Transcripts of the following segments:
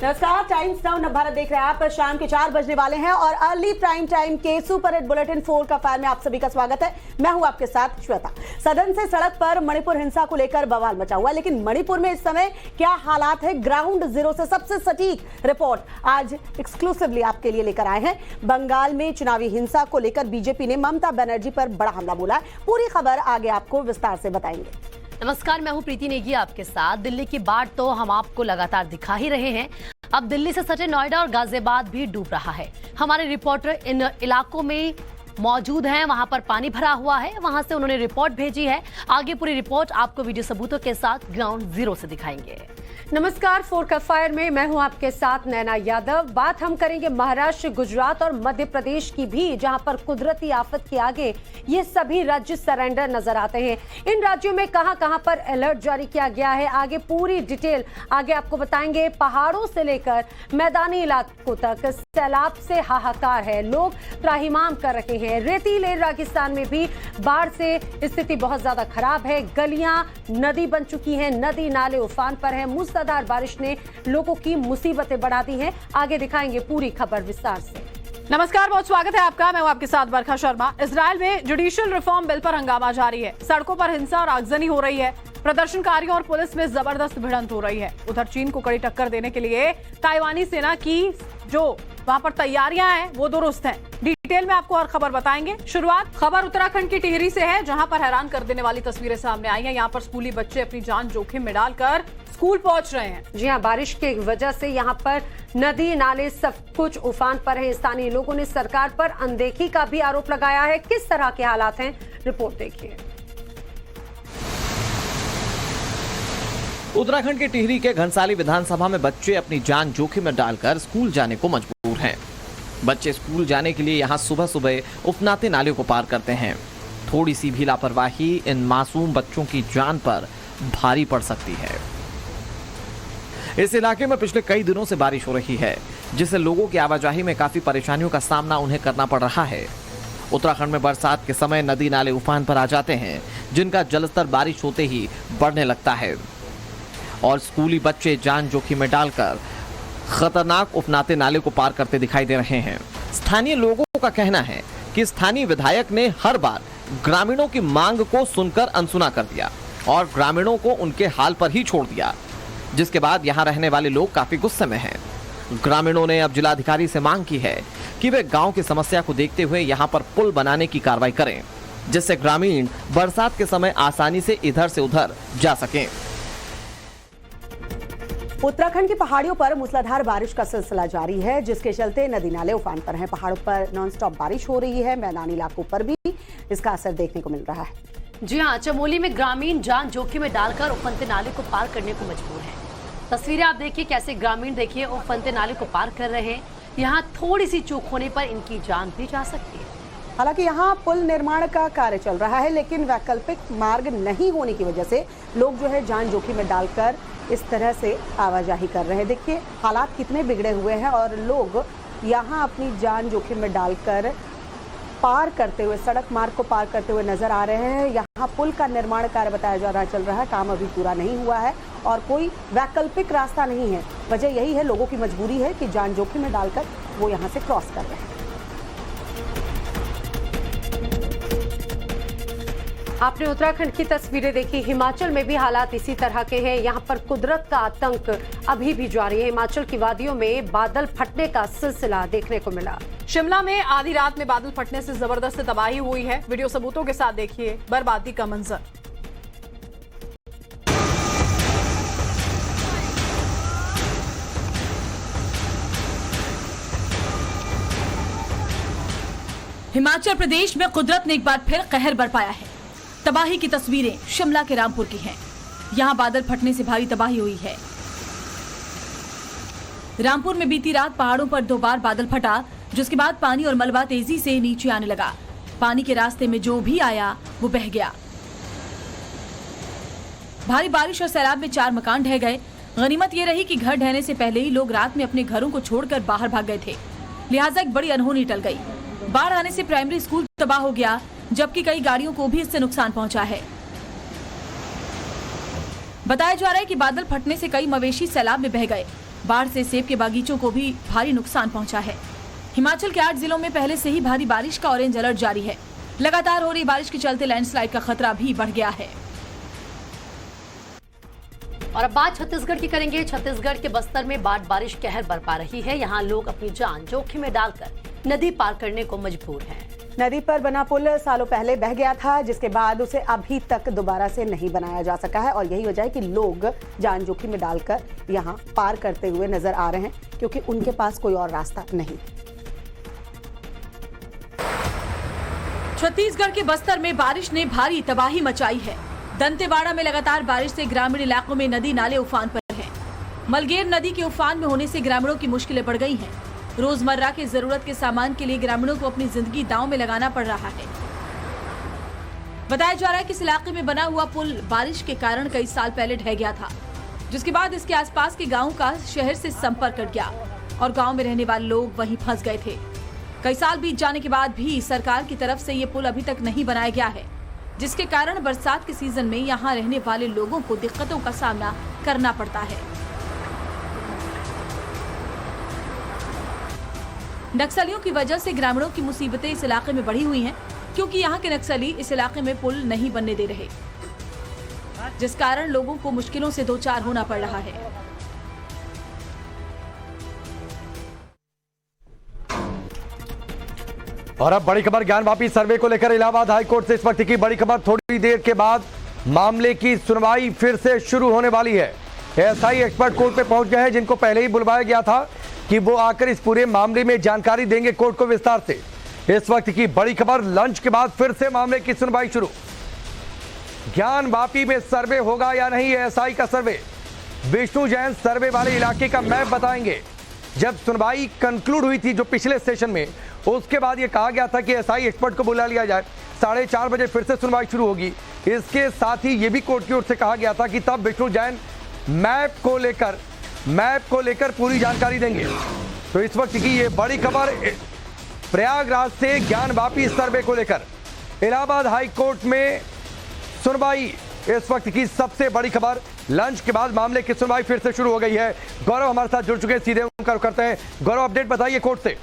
नमस्कार, times now Navbharat देख रहे हैं आप। शाम के 4 बजने वाले हैं और अर्ली प्राइम टाइम के सुपर हिट बुलेटिन 4 का फायर में आप सभी का स्वागत है। मैं हूं आपके साथ श्वेता। सदन से सड़क पर मणिपुर हिंसा को लेकर बवाल मचा हुआ है, लेकिन मणिपुर में इस समय क्या हालात है, ग्राउंड जीरो से सबसे सटीक रिपोर्ट आज एक्सक्लूसिवली आपके लिए लेकर आए हैं। बंगाल में चुनावी हिंसा को लेकर बीजेपी ने ममता बनर्जी पर बड़ा हमला बोला है। पूरी खबर आगे आपको विस्तार से बताएंगे। नमस्कार, मैं हूं प्रीति नेगी आपके साथ। दिल्ली की बाढ़ तो हम आपको लगातार दिखा ही रहे हैं। अब दिल्ली से सटे नोएडा और गाजियाबाद भी डूब रहा है। हमारे रिपोर्टर इन इलाकों में मौजूद हैं, वहां पर पानी भरा हुआ है, वहां से उन्होंने रिपोर्ट भेजी है। आगे पूरी रिपोर्ट आपको वीडियो सबूतों के साथ ग्राउंड जीरो से दिखाएंगे। नमस्कार, 4 का फायर में मैं हूं आपके साथ नैना यादव। बात हम करेंगे महाराष्ट्र, गुजरात और मध्य प्रदेश की भी, जहां पर कुदरती आफत के आगे ये सभी राज्य सरेंडर नजर आते हैं। इन राज्यों में कहां-कहां पर अलर्ट जारी किया गया है, आगे पूरी डिटेल आगे आपको बताएंगे। पहाड़ों से लेकर मैदानी इलाकों तक सैलाब से हाहाकार है, लोग त्राहिमाम कर रहे हैं। रेतीले रेगिस्तान में भी बाढ़ से स्थिति बहुत ज्यादा खराब है, गलियां नदी बन चुकी हैं, नदी नाले उफान पर है। मूसलाधार बारिश ने लोगों की मुसीबतें बढ़ा दी हैं। आगे दिखाएंगे पूरी खबर विस्तार से। नमस्कार, बहुत स्वागत है आपका। मैं हूं आपके साथ बरखा शर्मा। इजराइल में जुडिशियल रिफॉर्म बिल पर हंगामा जारी है। सड़कों पर हिंसा और आगजनी हो रही है। प्रदर्शनकारियों और पुलिस में जबरदस्त भिड़ंत हो रही है। उधर चीन को कड़ी टक्कर देने के लिए ताइवानी सेना की जो वहां पर तैयारियां हैं वो दुरुस्त हैं। डिटेल में आपको हर खबर बताएंगे। शुरुआत खबर उत्तराखंड की टिहरी से है, जहां पर हैरान कर देने वाली तस्वीरें सामने आई हैं। यहाँ पर स्कूली बच्चे अपनी जान जोखिम में डालकर स्कूल पहुंच रहे हैं। जी हां, बारिश की वजह से यहाँ पर नदी नाले सब कुछ उफान पर है। स्थानीय लोगों ने सरकार पर अनदेखी का भी आरोप लगाया है। किस तरह के हालात हैं, रिपोर्ट देखिए। उत्तराखंड के टिहरी के घनसाली विधानसभा में बच्चे अपनी जान जोखिम में डालकर स्कूल जाने को मजबूर हैं। बच्चे स्कूल जाने के लिए यहाँ सुबह सुबह उफनाते नाले को पार करते हैं। थोड़ी सी भी लापरवाही इन मासूम बच्चों की जान पर भारी पड़ सकती है। इस इलाके में पिछले कई दिनों से बारिश हो रही है, जिससे लोगों की आवाजाही में काफी परेशानियों का सामना उन्हें करना पड़ रहा है। उत्तराखंड में बरसात के समय नदी नाले उफान पर आ जाते हैं, जिनका जलस्तर बारिश होते ही बढ़ने लगता है और स्कूली बच्चे जान जोखिम में डालकर खतरनाक उफनाते नाले को पार करते दिखाई दे रहे हैं। स्थानीय लोगों का कहना है कि स्थानीय विधायक ने हर बार ग्रामीणों की मांग को सुनकर अनसुना कर दिया और ग्रामीणों को उनके हाल पर ही छोड़ दिया, जिसके बाद यहां रहने वाले लोग काफी गुस्से में हैं। ग्रामीणों ने अब जिलाधिकारी से मांग की है कि वे गांव की समस्या को देखते हुए यहां पर पुल बनाने की कार्रवाई करें, जिससे ग्रामीण बरसात के समय आसानी से इधर से उधर जा सकें। उत्तराखंड की पहाड़ियों पर मूसलाधार बारिश का सिलसिला जारी है, जिसके चलते नदी नाले उफान पर हैं। पहाड़ों पर नॉनस्टॉप बारिश हो रही है, मैदानी इलाकों पर भी इसका असर देखने को मिल रहा है। जी हां, चमोली में ग्रामीण जान जोखिम में डालकर उफनते नाले को पार करने को मजबूर हैं। तस्वीरें आप देखिए, कैसे ग्रामीण देखिए उफनते नाले को पार कर रहे हैं। यहाँ थोड़ी सी चूक होने पर इनकी जान भी जा सकती है। हालांकि यहाँ पुल निर्माण का कार्य चल रहा है, लेकिन वैकल्पिक मार्ग नहीं होने की वजह से लोग जो है जान जोखिम में डालकर इस तरह से आवाजाही कर रहे हैं। देखिए हालात कितने बिगड़े हुए हैं और लोग यहाँ अपनी जान जोखिम में डालकर पार करते हुए, सड़क मार्ग को पार करते हुए नजर आ रहे हैं। यहाँ पुल का निर्माण कार्य बताया जा रहा चल रहा है, काम अभी पूरा नहीं हुआ है और कोई वैकल्पिक रास्ता नहीं है। वजह यही है, लोगों की मजबूरी है कि जान जोखिम में डालकर वो यहाँ से क्रॉस कर रहे हैं। आपने उत्तराखंड की तस्वीरें देखी, हिमाचल में भी हालात इसी तरह के हैं। यहाँ पर कुदरत का आतंक अभी भी जारी है। हिमाचल की वादियों में बादल फटने का सिलसिला देखने को मिला। शिमला में आधी रात में बादल फटने से जबरदस्त तबाही हुई है। वीडियो सबूतों के साथ देखिए बर्बादी का मंजर। हिमाचल प्रदेश में कुदरत ने एक बार फिर कहर बरपाया है। तबाही की तस्वीरें शिमला के रामपुर की हैं। यहां बादल फटने से भारी तबाही हुई है। रामपुर में बीती रात पहाड़ों पर 2 बार बादल फटा, जिसके बाद पानी और मलबा तेजी से नीचे आने लगा। पानी के रास्ते में जो भी आया वो बह गया। भारी बारिश और सैलाब में 4 मकान ढह गए। गनीमत ये रही कि घर ढहने से पहले ही लोग रात में अपने घरों को छोड़कर बाहर भाग गए थे, लिहाजा एक बड़ी अनहोनी टल गई। बाढ़ आने से प्राइमरी स्कूल तबाह हो गया, जबकि कई गाड़ियों को भी इससे नुकसान पहुंचा है। बताया जा रहा है कि बादल फटने से कई मवेशी सैलाब में बह गए। बाढ़ से सेब के बागीचों को भी भारी नुकसान पहुंचा है। हिमाचल के 8 जिलों में पहले से ही भारी बारिश का ऑरेंज अलर्ट जारी है। लगातार हो रही बारिश के चलते लैंडस्लाइड का खतरा भी बढ़ गया है। और अब बात छत्तीसगढ़ की करेंगे। छत्तीसगढ़ के बस्तर में बारिश कहर बरपा रही है। यहाँ लोग अपनी जान जोखिम में डालकर नदी पार करने को मजबूर हैं। नदी पर बना पुल सालों पहले बह गया था, जिसके बाद उसे अभी तक दोबारा से नहीं बनाया जा सका है और यही वजह है कि लोग जान जोखिम में डालकर यहाँ पार करते हुए नजर आ रहे हैं, क्योंकि उनके पास कोई और रास्ता नहीं। छत्तीसगढ़ के बस्तर में बारिश ने भारी तबाही मचाई है। दंतेवाड़ा में लगातार बारिश से ग्रामीण इलाकों में नदी नाले उफान पर हैं। मलगेर नदी के उफान में होने से ग्रामीणों की मुश्किलें बढ़ गई हैं। रोजमर्रा के जरूरत के सामान के लिए ग्रामीणों को अपनी जिंदगी दांव में लगाना पड़ रहा है। बताया जा रहा है कि इस इलाके में बना हुआ पुल बारिश के कारण कई साल पहले ढह गया था, जिसके बाद इसके आसपास के गाँव का शहर से संपर्क कट गया और गाँव में रहने वाले लोग वहीं फंस गए थे। कई साल बीत जाने के बाद भी सरकार की तरफ से ये पुल अभी तक नहीं बनाया गया है, जिसके कारण बरसात के सीजन में यहाँ रहने वाले लोगों को दिक्कतों का सामना करना पड़ता है। नक्सलियों की वजह से ग्रामीणों की मुसीबतें इस इलाके में बढ़ी हुई हैं, क्योंकि यहाँ के नक्सली इस इलाके में पुल नहीं बनने दे रहे, जिस कारण लोगों को मुश्किलों से दो चार होना पड़ रहा है। और अब बड़ी खबर ज्ञानवापी सर्वे को लेकर इलाहाबाद हाईकोर्ट से इस वक्त की बड़ी खबर। थोड़ी देर के बाद मामले की सुनवाई फिर से शुरू होने वाली है। एएसआई एक्सपर्ट कोर्ट पे पहुंच गए हैं, जिनको पहले ही बुलवाया गया था कि वो आकर इस पूरे मामले में जानकारी देंगे कोर्ट को विस्तार से। इस वक्त की बड़ी खबर, लंच के बाद फिर से मामले की सुनवाई शुरू। ज्ञानवापी में सर्वे होगा या नहीं, एएसआई का सर्वे। विष्णु जैन सर्वे वाले इलाके का मैप बताएंगे। जब सुनवाई कंक्लूड हुई थी जो पिछले सेशन में, उसके बाद यह कहा गया था कि एएसआई एक्सपर्ट को बुला लिया जाए, 4:30 बजे फिर से सुनवाई शुरू होगी। इसके साथ ही यह भी कोर्ट की ओर से कहा गया था कि तब विष्णु जैन मैप को लेकर पूरी जानकारी देंगे। तो इस वक्त की ये बड़ी खबर प्रयागराज से ज्ञानवापी सर्वे को लेकर इलाहाबाद हाई कोर्ट में सुनवाई, इस वक्त की सबसे बड़ी खबर। लंच के बाद मामले की सुनवाई फिर से शुरू हो गई है। गौरव हमारे साथ जुड़ चुके हैं, सीधे उनका रुख करते हैं। गौरव, अपडेट बताइए कोर्ट से।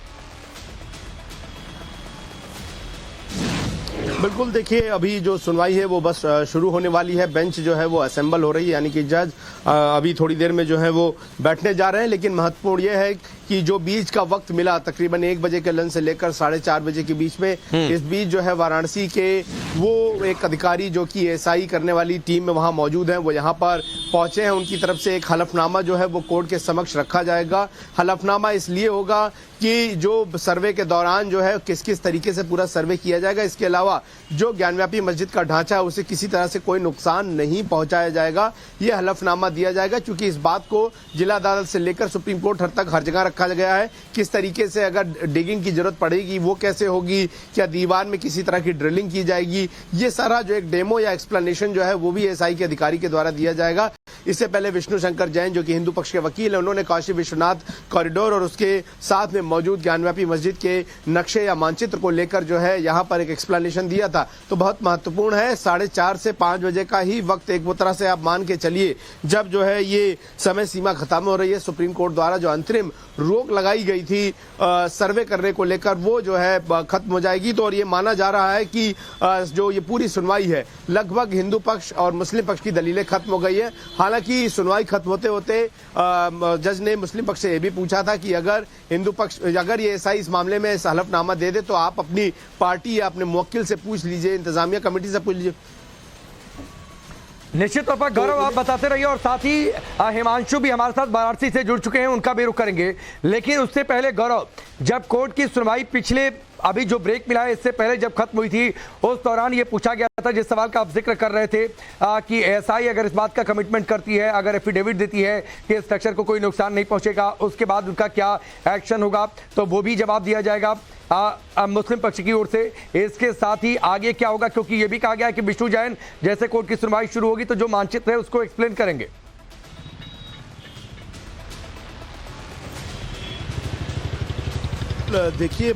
बिल्कुल, देखिए अभी जो सुनवाई है वो बस शुरू होने वाली है। बेंच जो है वो असेंबल हो रही है, यानी कि जज अभी थोड़ी देर में जो है वो बैठने जा रहे हैं। लेकिन महत्वपूर्ण ये है कि जो बीच का वक्त मिला, तकरीबन 1 बजे के लंच से लेकर 4:30 बजे के बीच में, इस बीच जो है वाराणसी के वो एक अधिकारी जो कि एएसआई करने वाली टीम में वहां मौजूद हैं, वो यहाँ पर पहुंचे हैं। उनकी तरफ से एक हलफनामा जो है वो कोर्ट के समक्ष रखा जाएगा। हलफनामा इसलिए होगा कि जो सर्वे के दौरान जो है किस किस तरीके से पूरा सर्वे किया जाएगा, इसके अलावा जो ज्ञानव्यापी मस्जिद का ढांचा है उसे किसी तरह से कोई नुकसान नहीं पहुंचाया जाएगा, ये हलफनामा दिया जाएगा। क्योंकि इस बात को जिला अदालत से लेकर सुप्रीम कोर्ट तक हर जगह रखा गया है। किस तरीके से अगर डिगिंग की जरूरत पड़ेगी वो कैसे होगी, क्या दीवार में किसी तरह की ड्रिलिंग की जाएगी, ये सारा जो एक डेमो या एक्सप्लेनेशन जो है वो भी एएसआई के अधिकारी के द्वारा दिया जाएगा। इससे पहले विष्णु शंकर जैन जो कि हिंदू पक्ष के वकील है, उन्होंने काशी विश्वनाथ कॉरिडोर और उसके साथ में मौजूद ज्ञानव्यापी मस्जिद के नक्शे या मानचित्र को लेकर जो है यहाँ पर एक एक्सप्लेनेशन दिया था। तो बहुत महत्वपूर्ण है, 4:30 से 5 बजे का ही वक्त एक वो तरह से आप मान के चलिए, जब जो है ये समय सीमा खत्म हो रही है। सुप्रीम कोर्ट द्वारा जो अंतरिम रोक लगाई गई थी सर्वे करने को लेकर, वो जो है खत्म हो जाएगी। तो और ये माना जा रहा है कि जो ये पूरी सुनवाई है, लगभग हिंदू पक्ष और मुस्लिम पक्ष की दलीलें खत्म हो गई है। हालांकि सुनवाई खत्म होते होते जज ने मुस्लिम पक्ष से यह भी पूछा था कि अगर हिंदू पक्ष, अगर ये एएसआई इस मामले में हलफनामा दे दे तो आप अपनी पार्टी या अपने मुवक्किल से पूछ लीजिए, इंतजामिया कमेटी से पूछ लीजिए। निश्चित तौर पर गौरव आप बताते रहिए, और साथ ही हिमांशु भी हमारे साथ वाराणसी से जुड़ चुके हैं, उनका भी रुख करेंगे। लेकिन उससे पहले गौरव, जब कोर्ट की सुनवाई पिछले अभी जो ब्रेक मिला है इससे पहले जब खत्म हुई थी, उस दौरान ये पूछा गया था, जिस सवाल का आप जिक्र कर रहे थे कि एएसआई अगर इस बात का कमिटमेंट करती है, अगर एफिडेविट देती है कि स्ट्रक्चर को कोई नुकसान नहीं पहुंचेगा, उसके बाद उनका क्या एक्शन होगा, तो वो भी जवाब दिया जाएगा मुस्लिम पक्ष की ओर से। इसके साथ ही आगे क्या होगा, क्योंकि ये भी कहा गया है कि विष्णु जैन जैसे कोर्ट की सुनवाई शुरू होगी तो जो मानचित्र है उसको एक्सप्लेन करेंगे। देखिए,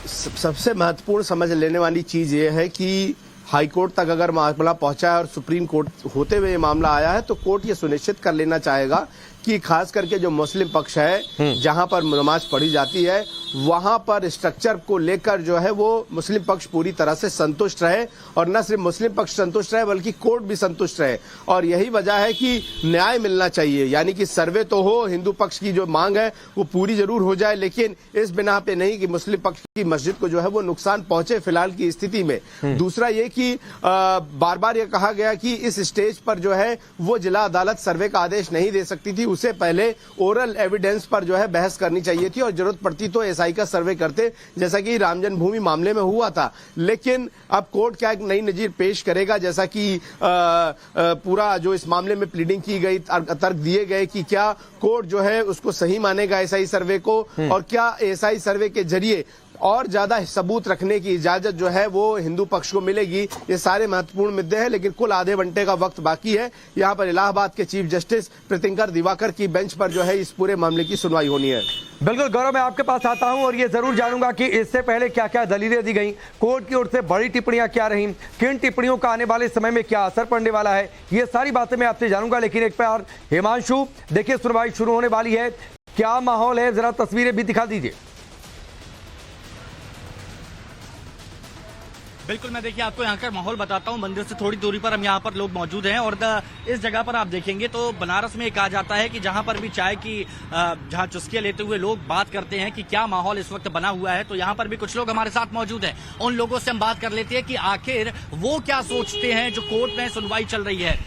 सबसे महत्वपूर्ण समझ लेने वाली चीज ये है कि हाईकोर्ट तक अगर मामला पहुंचा है और सुप्रीम कोर्ट होते हुए ये मामला आया है, तो कोर्ट ये सुनिश्चित कर लेना चाहेगा कि खास करके जो मुस्लिम पक्ष है जहां पर नमाज पढ़ी जाती है वहां पर स्ट्रक्चर को लेकर जो है वो मुस्लिम पक्ष पूरी तरह से संतुष्ट रहे, और न सिर्फ मुस्लिम पक्ष संतुष्ट रहे बल्कि कोर्ट भी संतुष्ट रहे। और यही वजह है कि न्याय मिलना चाहिए, यानी कि सर्वे तो हो, हिंदू पक्ष की जो मांग है वो पूरी जरूर हो जाए, लेकिन इस बिना पे नहीं कि मुस्लिम पक्ष की मस्जिद को जो है वो नुकसान पहुंचे फिलहाल की स्थिति में। दूसरा ये कि बार बार ये कहा गया कि इस स्टेज पर जो है वो जिला अदालत सर्वे का आदेश नहीं दे सकती थी, उससे पहले ओरल एविडेंस पर जो है बहस करनी चाहिए थी और जरूरत पड़ती तो एसआई का सर्वे करते, जैसा कि राम जन्मभूमि मामले में हुआ था। लेकिन अब कोर्ट क्या एक नई नजीर पेश करेगा, जैसा कि पूरा जो इस मामले में प्लीडिंग की गई, तर्क दिए गए कि क्या कोर्ट जो है उसको सही मानेगा एसआई सर्वे को, और क्या एसआई सर्वे के जरिए और ज्यादा सबूत रखने की इजाजत जो है वो हिंदू पक्ष को मिलेगी। ये सारे महत्वपूर्ण मुद्दे हैं, लेकिन कुल आधे घंटे का वक्त बाकी है। यहाँ पर इलाहाबाद के चीफ जस्टिस प्रीतिंकर दिवाकर की बेंच पर जो है इस पूरे मामले की सुनवाई होनी है। बिल्कुल गौरव, मैं आपके पास आता हूं और ये जरूर जानूंगा कि इससे पहले क्या क्या दलीलें दी गई, कोर्ट की ओर से बड़ी टिप्पणियां क्या रहीं, किन टिप्पणियों का आने वाले समय में क्या असर पड़ने वाला है, ये सारी बातें मैं आपसे जानूंगा। लेकिन एक बार हिमांशु, देखिए सुनवाई शुरू होने वाली है, क्या माहौल है, जरा तस्वीरें भी दिखा दीजिए। बिल्कुल, मैं देखिए आपको यहाँ का माहौल बताता हूँ। मंदिर से थोड़ी दूरी पर हम यहाँ पर लोग मौजूद हैं और इस जगह पर आप देखेंगे तो बनारस में कहा जाता है कि जहाँ पर भी चाय की जहाँ चुस्कियाँ लेते हुए लोग बात करते हैं कि क्या माहौल इस वक्त बना हुआ है, तो यहाँ पर भी कुछ लोग हमारे साथ मौजूद हैं। उन लोगों से हम बात कर लेते हैं कि आखिर वो क्या सोचते हैं जो कोर्ट में सुनवाई चल रही है।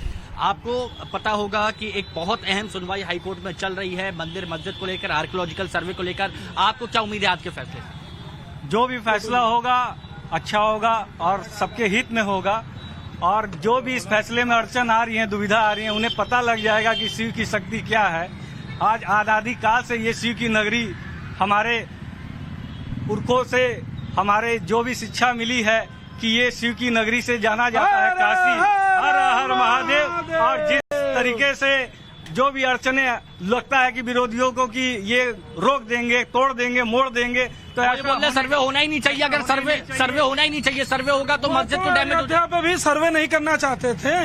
आपको पता होगा कि एक बहुत अहम सुनवाई हाईकोर्ट में चल रही है मंदिर मस्जिद को लेकर, आर्कियोलॉजिकल सर्वे को लेकर। आपको क्या उम्मीद है आज के फैसले से? जो भी फैसला होगा अच्छा होगा और सबके हित में होगा, और जो भी इस फैसले में अड़चन आ रही है, दुविधा आ रही है, उन्हें पता लग जाएगा कि शिव की शक्ति क्या है। आज आजादी काल से ये शिव की नगरी हमारे पुरखों से हमारे जो भी शिक्षा मिली है कि ये शिव की नगरी से जाना जाता है काशी, हर हर महादेव। और जिस तरीके से जो भी अड़चने लगता है कि विरोधियों को कि ये रोक देंगे, तोड़ देंगे, मोड़ देंगे, तो सर्वे होना ही नहीं चाहिए। अगर सर्वे होना ही नहीं चाहिए, सर्वे होगा तो मस्जिद को डैमेज हो अयोध्या पे भी सर्वे नहीं करना चाहते थे,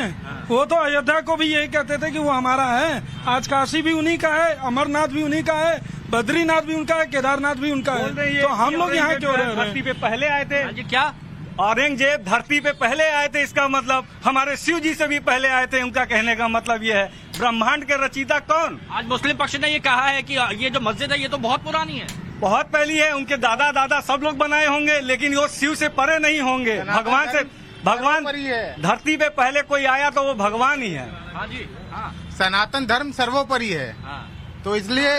वो तो अयोध्या को भी यही कहते थे कि वो हमारा है। आज काशी भी उन्हीं का है, अमरनाथ भी उन्हीं का है, बद्रीनाथ भी उनका है, केदारनाथ भी उनका है, तो हम लोग यहाँ क्यों रह रहे हैं? पे पहले आए थे क्या औरंगजेब धरती पे पहले आए थे, इसका मतलब हमारे शिव जी से भी पहले आए थे। उनका कहने का मतलब ये है, ब्रह्मांड के रचयिता कौन? आज मुस्लिम पक्ष ने ये कहा है कि ये जो मस्जिद है ये तो बहुत पुरानी है, बहुत पहली है, उनके दादा दादा सब लोग बनाए होंगे, लेकिन वो शिव से परे नहीं होंगे। भगवान से, भगवान धरती पे पहले कोई आया तो वो भगवान ही है। हाँ जी, हाँ। सनातन धर्म सर्वोपरि है, तो इसलिए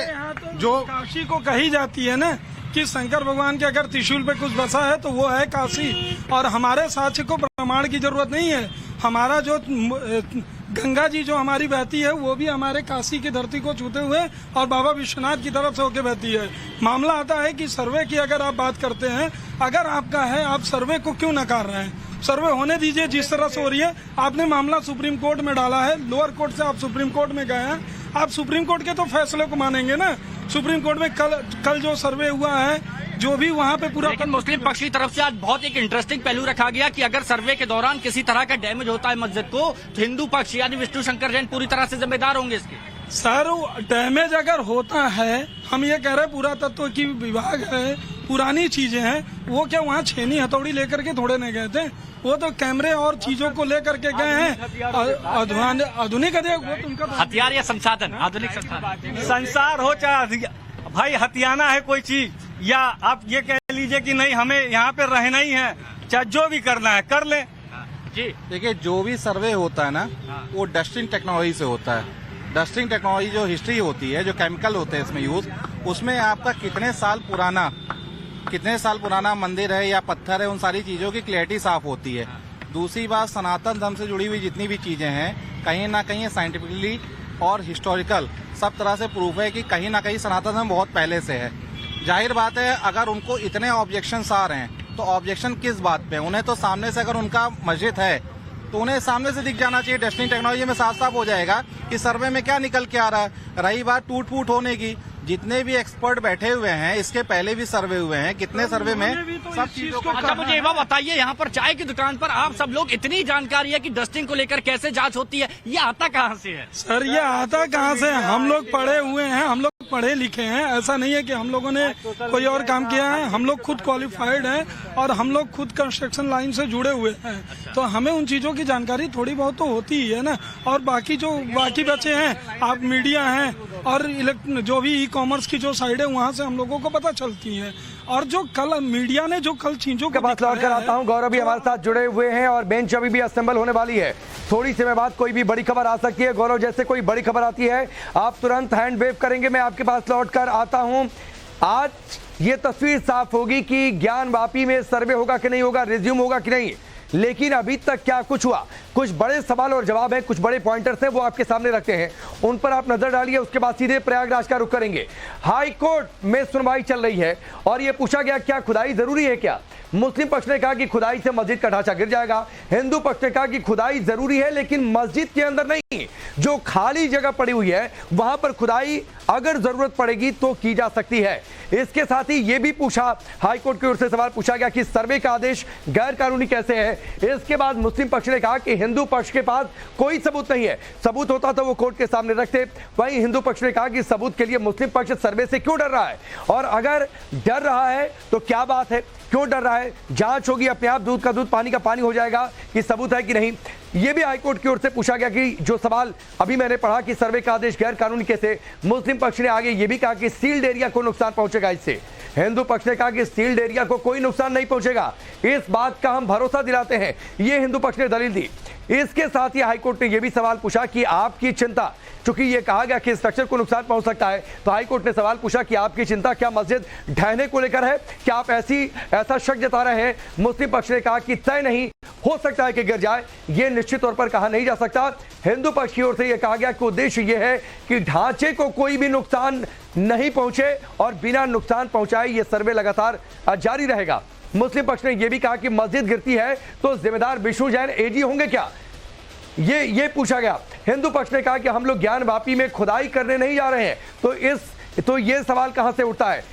जो काशी को कही जाती है ना कि शंकर भगवान के अगर त्रिशूल पे कुछ बसा है तो वो है काशी, और हमारे साक्ष्य को प्रमाण की जरूरत नहीं है। हमारा जो गंगा जी जो हमारी बहती है वो भी हमारे काशी की धरती को छूते हुए और बाबा विश्वनाथ की तरफ से होके बहती है। मामला आता है कि सर्वे की अगर आप बात करते हैं, अगर आपका है, आप सर्वे को क्यों नकार रहे हैं? सर्वे होने दीजिए जिस तरह से हो रही है। आपने मामला सुप्रीम कोर्ट में डाला है, लोअर कोर्ट से आप सुप्रीम कोर्ट में गए हैं, आप सुप्रीम कोर्ट के तो फैसले को मानेंगे ना। सुप्रीम कोर्ट में कल जो सर्वे हुआ है, जो भी वहाँ पे पूरा, लेकिन मुस्लिम पक्ष की तरफ से आज बहुत एक इंटरेस्टिंग पहलू रखा गया कि अगर सर्वे के दौरान किसी तरह का डैमेज होता है मस्जिद को, तो हिंदू पक्ष यानी विष्णु शंकर जैन पूरी तरह से जिम्मेदार होंगे इसके। सर, डैमेज अगर होता है, हम ये कह रहे हैं पुरातत्व की विभाग है, पुरानी चीजें हैं, वो क्या वहाँ छेनी हथौड़ी लेकर के थोड़े नहीं गए थे, वो तो कैमरे और चीजों को लेकर के गए हैं। आधुनिक हथियार या संसाधन, आधुनिक संसाधन, संसार हो चाहे भाई हथियाना है कोई चीज, या आप ये कह लीजिए कि नहीं हमें यहाँ पे रहना ही है, चाहे जो भी करना है कर ले जी। देखिए, जो भी सर्वे होता है ना, वो डस्टिंग टेक्नोलॉजी से होता है। डस्टिंग टेक्नोलॉजी जो हिस्ट्री होती है, जो केमिकल होते हैं इसमें यूज, उसमें आपका कितने साल पुराना मंदिर है या पत्थर है, उन सारी चीजों की क्लैरिटी साफ होती है। दूसरी बात, सनातन धर्म से जुड़ी हुई जितनी भी चीजें हैं, कहीं ना कहीं साइंटिफिकली और हिस्टोरिकल सब तरह से प्रूफ है कि कहीं ना कहीं सनातन धर्म बहुत पहले से है। जाहिर बात है, अगर उनको इतने ऑब्जेक्शंस आ रहे हैं तो ऑब्जेक्शन किस बात पे? उन्हें तो सामने से, अगर उनका मस्जिद है तो उन्हें सामने से दिख जाना चाहिए। डस्टिंग टेक्नोलॉजी में साफ साफ हो जाएगा कि सर्वे में क्या निकल के आ रहा है। रही बात टूट फूट होने की, जितने भी एक्सपर्ट बैठे हुए हैं, इसके पहले भी सर्वे हुए हैं, कितने सर्वे में सब चीजों को अच्छा मुझे ये बात बताइए, यहाँ पर चाय की दुकान पर आप सब लोग इतनी जानकारी है कि डस्टिंग को लेकर कैसे जांच होती है, ये आता कहाँ से है? सर ये आता कहाँ से? हम लोग पढ़े हुए हैं, हम लोग पढ़े लिखे हैं। ऐसा नहीं है कि हम लोगों ने कोई और काम किया है। हम लोग खुद क्वालिफाइड हैं और हम लोग खुद कंस्ट्रक्शन लाइन से जुड़े हुए हैं, तो हमें उन चीजों की जानकारी थोड़ी बहुत तो होती ही है ना। और बाकी बच्चे हैं, आप मीडिया हैं और जो भी ई कॉमर्स की जो साइड है वहाँ से हम लोगों को पता चलती है। और जो कल मीडिया ने जो कल चीजों के पास लौट कर आता हूं। गौरव भी हमारे साथ जुड़े हुए हैं और बेंच अभी भी असेंबल होने वाली है। थोड़ी समय बाद कोई भी बड़ी खबर आ सकती है। गौरव, जैसे कोई बड़ी खबर आती है आप तुरंत हैंड वेव करेंगे। मैं आपके पास लौट कर आता हूं। आज ये तस्वीर साफ होगी कि ज्ञानवापी में सर्वे होगा कि नहीं होगा, रिज्यूम होगा कि नहीं, लेकिन अभी तक क्या कुछ हुआ, कुछ बड़े सवाल और जवाब हैं, कुछ बड़े पॉइंटर्स हैं, वो आपके सामने रखते हैं, उन पर आप नजर डालिए। उसके बाद सीधे प्रयागराज का रुख करेंगे। हाई कोर्ट में सुनवाई चल रही है और ये पूछा गया क्या खुदाई जरूरी है क्या। मुस्लिम पक्ष ने कहा कि खुदाई से मस्जिद का ढांचा गिर जाएगा। हिंदू पक्ष ने कहा कि खुदाई जरूरी है लेकिन मस्जिद के अंदर नहीं, जो खाली जगह पड़ी हुई है वहां पर खुदाई अगर जरूरत पड़ेगी तो की जा सकती है। इसके साथ ही यह भी पूछा, हाईकोर्ट की ओर से सवाल पूछा गया कि सर्वे का आदेश गैर कानूनी कैसे है। इसके बाद मुस्लिम पक्ष ने कहा कि हिंदू पक्ष के पास कोई सबूत नहीं है, सबूत होता तो वो कोर्ट के सामने रखते। वहीं हिंदू पक्ष ने कहा कि सबूत के लिए मुस्लिम पक्ष सर्वे से क्यों डर रहा है, और अगर डर रहा है तो क्या बात है, क्यों डर रहा है, जांच होगी, अपने आप दूध का दूध पानी का पानी हो जाएगा कि सबूत है कि नहीं। यह भी हाईकोर्ट की ओर से पूछा गया कि जो सवाल अभी मैंने पढ़ा कि सर्वे का आदेश गैर कानूनी कैसे। मुस्लिम पक्ष ने आगे यह भी कहा कि सील्ड एरिया को नुकसान पहुंचेगा इससे। हिंदू पक्ष ने कहा कि सील्ड एरिया को कोई नुकसान नहीं पहुंचेगा, इस बात का हम भरोसा दिलाते हैं, यह हिंदू पक्ष ने दलील दी। इसके साथ ही हाईकोर्ट ने यह भी सवाल पूछा कि आपकी चिंता, चूंकि यह कहा गया कि स्ट्रक्चर को नुकसान पहुंच सकता है, तो हाईकोर्ट ने सवाल पूछा कि आपकी चिंता क्या मस्जिद ढहने को लेकर है, क्या आप ऐसा शक जता रहे हैं। मुस्लिम पक्ष ने कहा कि तय नहीं, हो सकता है कि गिर जाए, यह निश्चित तौर पर कहा नहीं जा सकता। हिंदू पक्ष की ओर से यह कहा गया कि उद्देश्य यह है कि ढांचे को कोई भी नुकसान नहीं पहुंचे और बिना नुकसान पहुंचाए यह सर्वे लगातार जारी रहेगा। मुस्लिम पक्ष ने यह भी कहा कि मस्जिद गिरती है तो जिम्मेदार विष्णु जैन एजी होंगे क्या, ये पूछा गया। हिंदू पक्ष ने कहा कि हम लोग ज्ञानवापी में खुदाई करने नहीं जा रहे हैं, तो ये सवाल कहां से उठता है।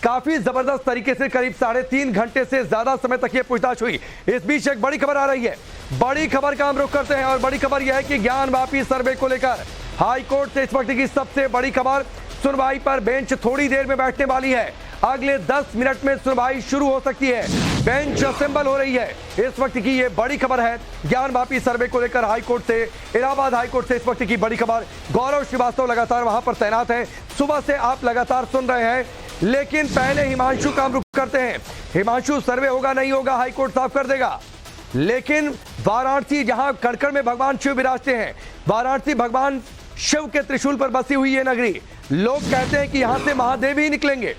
काफी जबरदस्त तरीके से करीब 3.5 घंटे से ज्यादा समय तक ये पूछताछ हुई। इस बीच एक बड़ी खबर आ रही है, बड़ी खबर का हम रुख करते हैं और बड़ी खबर यह है कि ज्ञानवापी सर्वे को लेकर हाई कोर्ट से इस वक्त की सबसे बड़ी खबर, सुनवाई पर बेंच थोड़ी देर में बैठने वाली है। अगले 10 मिनट में सुनवाई शुरू हो सकती है, बेंच असेंबल हो रही है। इस वक्त की ये बड़ी खबर है ज्ञानवापी सर्वे को लेकर हाईकोर्ट से, इलाहाबाद हाईकोर्ट से इस वक्त की बड़ी खबर। गौरव श्रीवास्तव लगातार वहां पर तैनात है, सुबह से आप लगातार सुन रहे हैं, लेकिन पहले हिमांशु का हम रुख करते हैं। हिमांशु, सर्वे होगा नहीं होगा हाईकोर्ट साफ कर देगा, लेकिन वाराणसी जहां कड़कड़ में भगवान शिव विराजते हैं, वाराणसी भगवान शिव के त्रिशूल पर बसी हुई है नगरी, लोग कहते हैं कि यहां से महादेव ही निकलेंगे।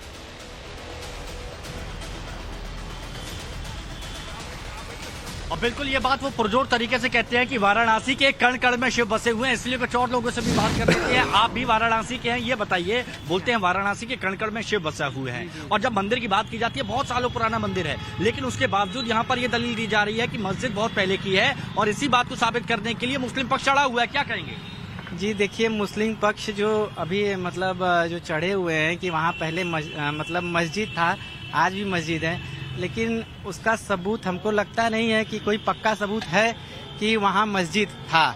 और बिल्कुल ये बात वो पुरजोर तरीके से कहते हैं कि वाराणसी के कण कण में शिव बसे हुए हैं, इसलिए कुछ और लोगों से भी बात कर लेते हैं। आप भी वाराणसी के हैं, ये बताइए, बोलते हैं वाराणसी के कण कण में शिव बसे हुए हैं, और जब मंदिर की बात की जाती है, बहुत सालों पुराना मंदिर है, लेकिन उसके बावजूद यहाँ पर ये दलील दी जा रही है कि मस्जिद बहुत पहले की है, और इसी बात को साबित करने के लिए मुस्लिम पक्ष चढ़ा हुआ है, क्या कहेंगे? जी देखिए, मुस्लिम पक्ष जो अभी मतलब जो चढ़े हुए हैं कि वहाँ पहले मतलब मस्जिद था, आज भी मस्जिद है, लेकिन उसका सबूत हमको लगता नहीं है कि कोई पक्का सबूत है कि वहाँ मस्जिद था।